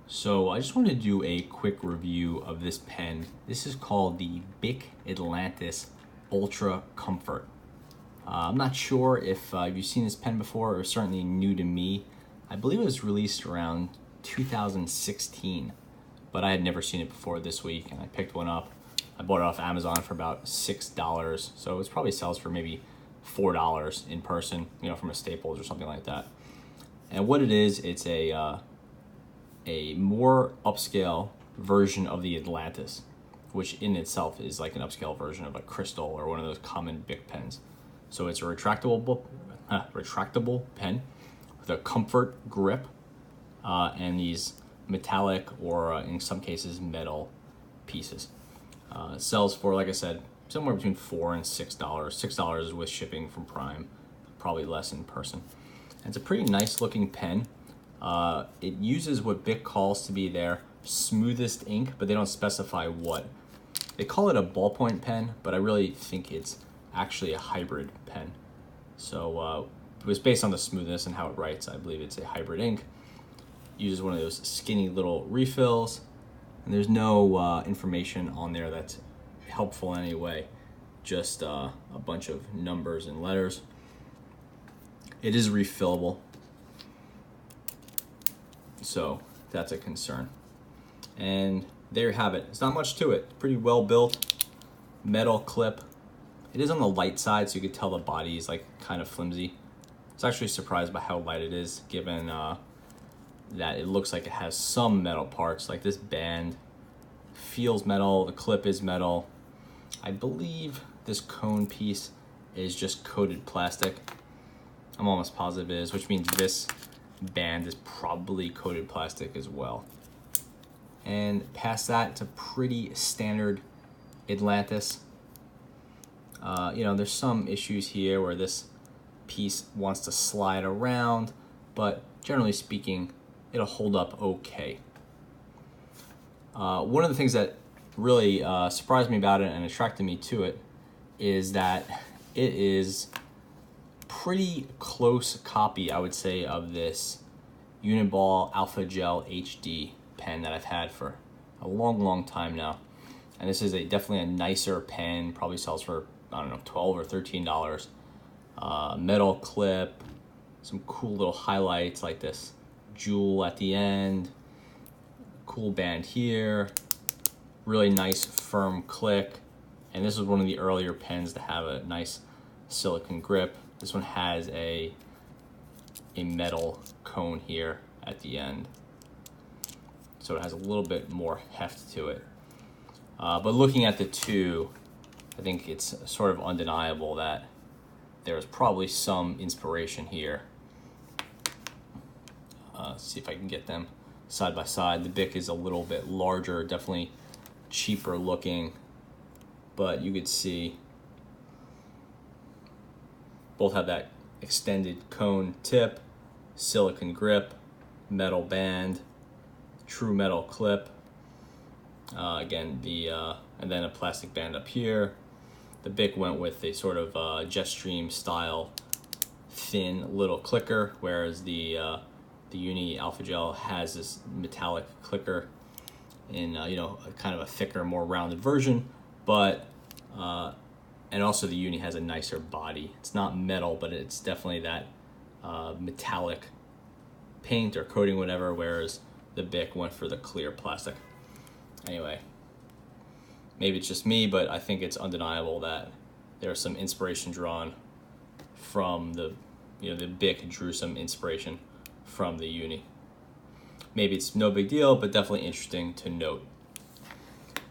So I just wanted to do a quick review of this pen. This is called the Bic Atlantis Ultra Comfort. I'm not sure if you've seen this pen before, or certainly new to me. I believe it was released around 2016, but I had never seen it before this week, and I picked one up. I bought it off Amazon for about $6, so it probably sells for maybe $4 in person, from a Staples or something like that. And what it is, it's a more upscale version of the Atlantis, which in itself is like an upscale version of a Crystal or one of those common Bic pens. So it's a retractable pen with a comfort grip and these metallic or in some cases metal pieces. It sells for, like I said, somewhere between $4 and $6. $6 is with shipping from Prime, probably less in person. And it's a pretty nice looking pen. It uses what Bic calls to be their smoothest ink, but they don't specify what. They call it a ballpoint pen, but I really think it's actually a hybrid pen. So it was based on the smoothness and how it writes. I believe it's a hybrid ink. Uses one of those skinny little refills, and there's no information on there that's helpful in any way, just a bunch of numbers and letters. It is refillable, so that's a concern. And there you have it. It's not much to it. Pretty well built, metal clip. It is on the light side, so you could tell the body is like kind of flimsy. I was actually surprised by how light it is, given that it looks like it has some metal parts. Like this band feels metal, the clip is metal. I believe this cone piece is just coated plastic. I'm almost positive it is, which means this band is probably coated plastic as well. And past that, it's a pretty standard Atlantis. There's some issues here where this piece wants to slide around, but generally speaking, it'll hold up okay. One of the things that really surprised me about it and attracted me to it is that it is pretty close copy, I would say, of this Uniball Alpha Gel HD pen that I've had for a long time now. And this is definitely a nicer pen, probably sells for, I don't know, $12 or $13. Metal clip, some cool little highlights like this jewel at the end, cool band here, really nice firm click. And this is one of the earlier pens to have a nice silicone grip. This one has a metal cone here at the end, so it has a little bit more heft to it. But looking at the two, I think it's sort of undeniable that there's probably some inspiration here. See if I can get them side by side. The Bic is a little bit larger, definitely cheaper looking, but you could see both have that extended cone tip, silicone grip, metal band, true metal clip. Again, and then a plastic band up here. The Bic went with a sort of Jetstream style thin little clicker, whereas the Uni Alpha Gel has this metallic clicker in kind of a thicker, more rounded version, but and also the Uni has a nicer body. It's not metal, but it's definitely that metallic paint or coating, whatever, whereas the Bic went for the clear plastic. Anyway, maybe it's just me, but I think it's undeniable that there's some inspiration drawn from the Bic drew some inspiration from the Uni. Maybe it's no big deal, but definitely interesting to note.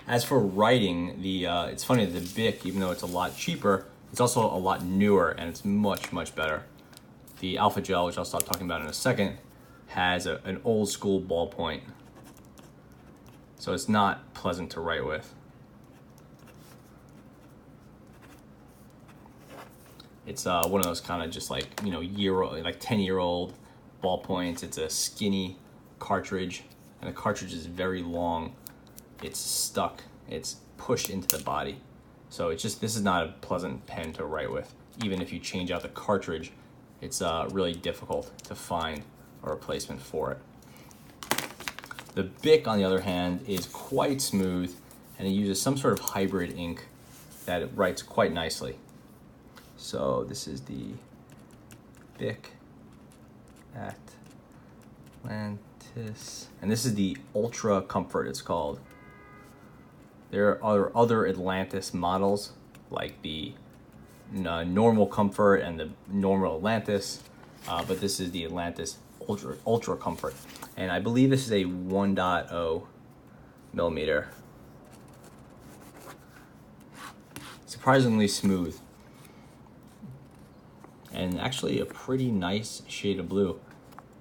As for writing, it's funny that the Bic, even though it's a lot cheaper, it's also a lot newer and it's much better. The Alpha Gel, which I'll stop talking about in a second, has an old school ballpoint, so it's not pleasant to write with. It's one of those kind of just like 10-year-old ballpoints. It's a skinny cartridge, and the cartridge is very long. It's stuck. It's pushed into the body, so this is not a pleasant pen to write with. Even if you change out the cartridge, it's really difficult to find a replacement for it. The Bic, on the other hand, is quite smooth, and it uses some sort of hybrid ink that it writes quite nicely. So this is the Bic Atlantis, and this is the Ultra Comfort, it's called. There are other Atlantis models, like the normal Comfort and the normal Atlantis, but this is the Atlantis Ultra Comfort, and I believe this is a 1.0 millimeter. Surprisingly smooth, and actually a pretty nice shade of blue.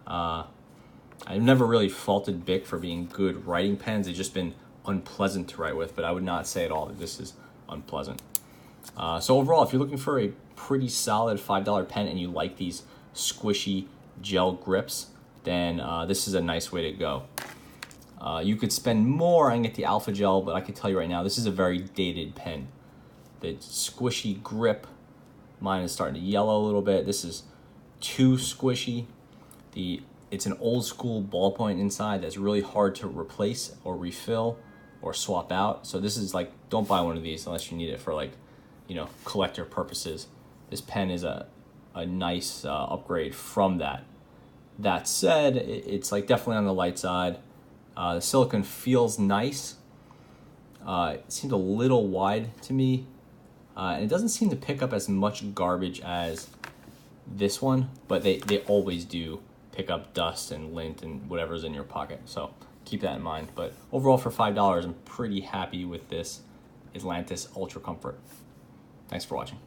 I've never really faulted Bic for being good writing pens. They've just been unpleasant to write with, but I would not say at all that this is unpleasant. So overall, if you're looking for a pretty solid $5 pen and you like these squishy gel grips, then this is a nice way to go. You could spend more and get the Alpha Gel, but I can tell you right now, this is a very dated pen. The squishy grip, mine is starting to yellow a little bit. This is too squishy. It's an old school ballpoint inside that's really hard to replace or refill or swap out. So this is like, don't buy one of these unless you need it for, like, you know, collector purposes. This pen is a nice upgrade from that. That said, it's like definitely on the light side. The silicone feels nice. It seems a little wide to me. And it doesn't seem to pick up as much garbage as this one, but they always do pick up dust and lint and whatever's in your pocket. So keep that in mind. But overall, for $5, I'm pretty happy with this Atlantis Ultra Comfort. Thanks for watching.